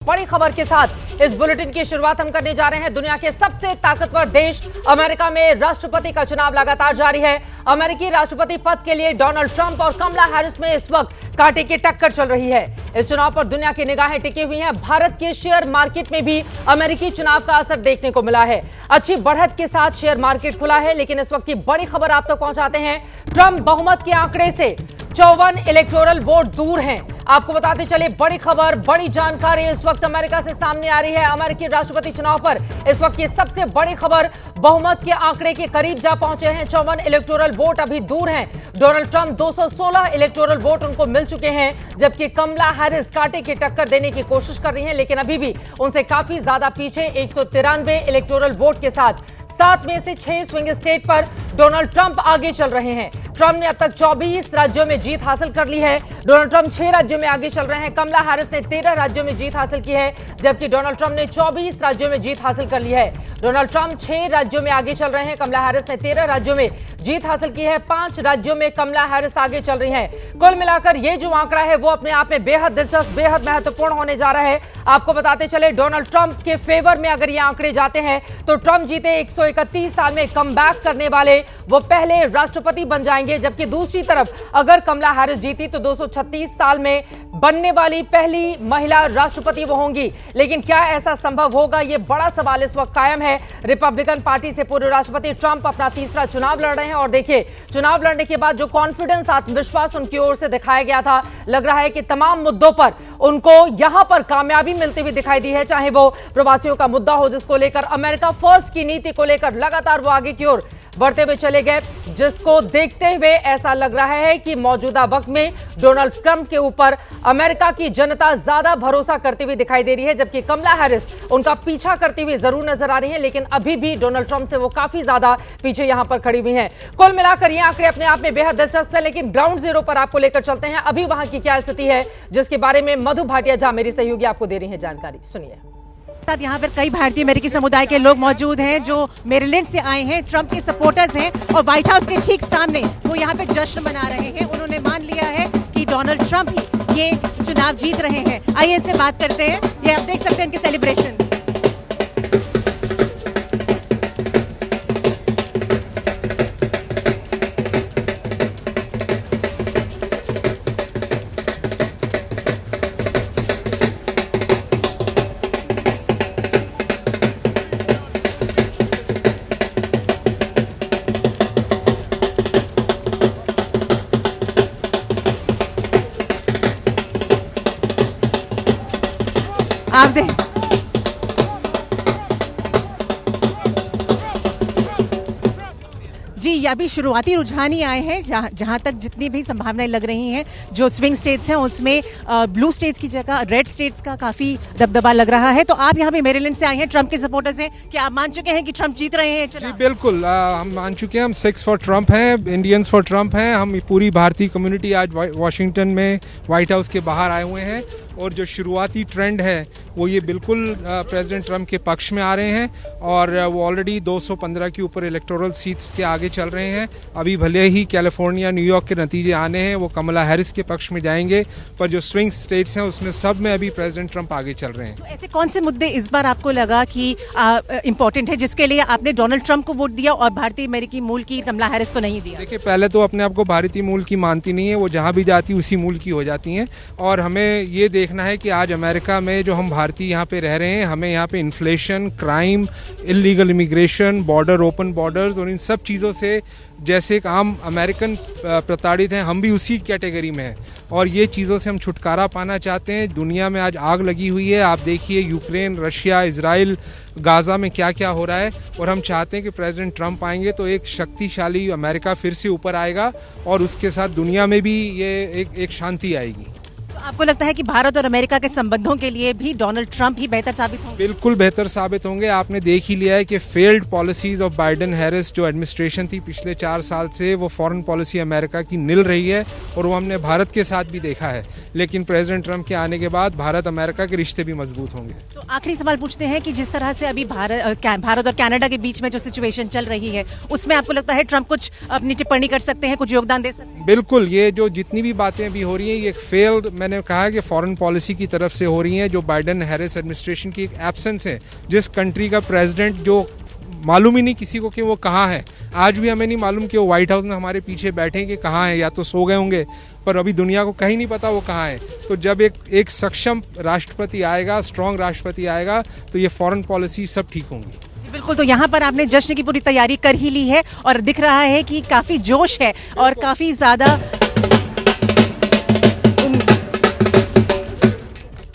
बड़ी खबर के साथ इस बुलेटिन की शुरुआत हम करने जा रहे हैं। दुनिया के सबसे ताकतवर देश अमेरिका में राष्ट्रपति का चुनाव लगातार जारी है। अमेरिकी राष्ट्रपति पद के लिए डोनाल्ड ट्रंप और कमला हैरिस में इस वक्त कांटे की टक्कर चल रही है। इस चुनाव पर दुनिया की निगाहें टिकी हुई हैं। भारत के शेयर मार्केट में भी अमेरिकी चुनाव का असर देखने को मिला है। अच्छी बढ़त के साथ शेयर मार्केट खुला है, लेकिन इस वक्त की बड़ी खबर आप तक पहुंचाते हैं। ट्रंप बहुमत के आंकड़े से 54 इलेक्टोरल वोट दूर हैं। आपको बताते चले बड़ी खबर, बड़ी जानकारी इस वक्त अमेरिका से सामने आ रही है। अमेरिकी राष्ट्रपति चुनाव पर इस वक्त की सबसे बड़ी खबर, बहुमत के आंकड़े के करीब जा पहुंचे हैं। 54 इलेक्टोरल वोट अभी दूर हैं। डोनाल्ड ट्रंप 216 इलेक्टोरल वोट उनको मिल चुके हैं, जबकि कमला हैरिस कांटे की टक्कर देने की कोशिश कर रही हैं, लेकिन अभी भी उनसे काफी ज्यादा पीछे 193 इलेक्टोरल वोट के साथ 7 में से 6 स्विंग स्टेट पर डोनाल्ड ट्रंप आगे चल रहे हैं। ट्रंप ने अब तक 24 राज्यों में जीत हासिल कर ली है। डोनाल्ड ट्रंप 6 राज्यों में आगे चल रहे हैं। कमला हैरिस ने 13 राज्यों में जीत हासिल की है, जबकि डोनाल्ड ट्रंप ने 24 राज्यों में जीत हासिल कर ली है। डोनाल्ड ट्रंप 6 राज्यों में आगे चल रहे हैं। कमला हैरिस ने 13 राज्यों में जीत हासिल की है। 5 राज्यों में कमला हैरिस आगे चल रही हैं। कुल मिलाकर ये जो आंकड़ा है वो अपने आप में बेहद दिलचस्प, बेहद महत्वपूर्ण होने जा रहा है। आपको बताते चले डोनाल्ड ट्रंप के फेवर में अगर ये आंकड़े जाते हैं तो ट्रंप जीते 131 साल में कमबैक करने वाले वो पहले राष्ट्रपति बन जाएंगे, जबकि दूसरी तरफ अगर कमला हैरिस जीती तो 236 साल में बनने वाली पहली महिला राष्ट्रपति वो होंगी। लेकिन क्या ऐसा संभव होगा, ये बड़ा सवाल इस वक्त कायम है। रिपब्लिकन पार्टी से पूर्व राष्ट्रपति ट्रंप अपना तीसरा चुनाव लड़ रहे हैं और देखिए चुनाव लड़ने के बाद जो कॉन्फिडेंस, आत्मविश्वास उनकी ओर से दिखाया गया था, लग रहा है कि तमाम मुद्दों पर उनको यहां पर कामयाबी मिलती हुई दिखाई दी है। चाहे वो प्रवासियों का मुद्दा हो, जिसको लेकर अमेरिका फर्स्ट की नीति को लेकर लगातार वो आगे की ओर बढ़ते हुए चले गए, जिसको देखते हुए ऐसा लग रहा है कि मौजूदा वक्त में डोनाल्ड ट्रंप के ऊपर अमेरिका की जनता ज्यादा भरोसा करती हुई दिखाई दे रही है, जबकि कमला हैरिस उनका पीछा करती हुई जरूर नजर आ रही है, लेकिन अभी भी डोनाल्ड ट्रंप से वो काफी ज्यादा पीछे यहां पर खड़ी हुई हैं। कुल मिलाकर ये आंकड़े अपने आप में बेहद दिलचस्प है, लेकिन ग्राउंड जीरो पर आपको लेकर चलते हैं। अभी वहां की क्या स्थिति है, जिसके बारे में मधु भाटिया झा मेरी सहयोगी आपको दे रही है जानकारी। सुनिए। यहाँ पर कई भारतीय अमेरिकी समुदाय के लोग मौजूद हैं जो मेरीलैंड से आए हैं, ट्रंप के सपोर्टर्स हैं और व्हाइट हाउस के ठीक सामने वो यहाँ पे जश्न मना रहे हैं। उन्होंने मान लिया है कि डोनाल्ड ट्रंप ही ये चुनाव जीत रहे हैं। आइए इनसे बात करते हैं। ये आप देख सकते हैं इनके सेलिब्रेशन। आप देख जी, अभी शुरुआती रुझान ही आए हैं। जहाँ तक जितनी भी संभावनाएं लग रही हैं, जो स्विंग स्टेट्स हैं उसमें ब्लू स्टेट्स की जगह रेड स्टेट्स का काफ़ी दबदबा लग रहा है। तो आप यहाँ पे मेरीलैंड से आए हैं, ट्रंप के सपोर्टर्स हैं, क्या आप मान चुके हैं कि ट्रंप जीत रहे हैं चुनाव? जी बिल्कुल, हम मान चुके हैं। हम 6 फॉर ट्रंप हैं, इंडियंस फॉर ट्रंप हैं। हम पूरी भारतीय कम्युनिटी आज वाशिंगटन में व्हाइट हाउस के बाहर आए हुए हैं और जो शुरुआती ट्रेंड है वो ये बिल्कुल प्रेसिडेंट ट्रंप के पक्ष में आ रहे हैं और वो ऑलरेडी 215 के ऊपर इलेक्टोरल सीट्स के आगे चल रहे हैं। अभी भले ही कैलिफोर्निया, न्यूयॉर्क के नतीजे आने हैं, वो कमला हैरिस के पक्ष में जाएंगे, पर जो स्विंग स्टेट्स हैं उसमें सब में अभी प्रेसिडेंट ट्रंप आगे चल रहे हैं। तो ऐसे कौन से मुद्दे इस बार आपको लगा कि इम्पोर्टेंट है, जिसके लिए आपने डोनाल्ड ट्रंप को वोट दिया और भारतीय अमेरिकी मूल की कमला हैरिस को नहीं दिया? देखिए, पहले तो अपने आप को भारतीय मूल की मानती नहीं है, वो जहाँ भी जाती उसी मूल की हो जाती हैं। और हमें ये देखना है कि आज अमेरिका में जो हम भारतीय यहाँ पे रह रहे हैं, हमें यहाँ पे inflation, crime, illegal immigration, border, open borders और इन सब चीज़ों से जैसे एक आम अमेरिकन प्रताड़ित हैं, हम भी उसी कैटेगरी में हैं और ये चीज़ों से हम छुटकारा पाना चाहते हैं। दुनिया में आज आग लगी हुई है, आप देखिए यूक्रेन, रशिया, इजराइल, गाज़ा में क्या क्या हो रहा है और हम चाहते हैं कि प्रेसिडेंट ट्रंप आएंगे तो एक शक्तिशाली अमेरिका फिर से ऊपर आएगा और उसके साथ दुनिया में भी ये एक शांति आएगी। आपको लगता है कि भारत और अमेरिका के संबंधों के लिए भी डोनाल्ड ट्रंप ही बेहतर साबित होंगे? बिल्कुल बेहतर साबित होंगे। आपने देख ही लिया है कि failed policies of Biden Harris जो एडमिनिस्ट्रेशन थी पिछले 4 साल से, वो फॉरेन पॉलिसी अमेरिका की निल रही है और वो हमने भारत के साथ भी देखा है। लेकिन प्रेसिडेंट ट्रंप के आने के बाद भारत अमेरिका के रिश्ते भी मजबूत होंगे। तो आखिरी सवाल पूछते हैं कि जिस तरह से अभी भारत और कनाडा के बीच में जो सिचुएशन चल रही है, उसमें आपको लगता है ट्रंप कुछ अपनी टिप्पणी कर सकते हैं, कुछ योगदान दे सकते हैं? बिल्कुल, ये जो जितनी भी बातें भी हो रही हैं, ये फेल्ड, मैंने मैंने कहा कि फॉरेन पॉलिसी की तरफ से हो रही हैं, जो बाइडेन हैरिस एडमिनिस्ट्रेशन की एक एब्सेंस है। जिस कंट्री का प्रेसिडेंट जो मालूम ही नहीं किसी को कि वो कहाँ है, आज भी हमें नहीं मालूम कि वो व्हाइट हाउस में हमारे पीछे बैठे हैं कि कहाँ है, या तो सो गए होंगे, पर अभी दुनिया को कहीं नहीं पता वो कहाँ है। तो जब एक सक्षम राष्ट्रपति आएगा, स्ट्रॉन्ग राष्ट्रपति आएगा, तो ये फॉरेन पॉलिसी सब ठीक होंगी। जी बिल्कुल, तो यहाँ पर आपने जश्न की पूरी तैयारी कर ही ली है और दिख रहा है कि काफ़ी जोश है और काफ़ी ज़्यादा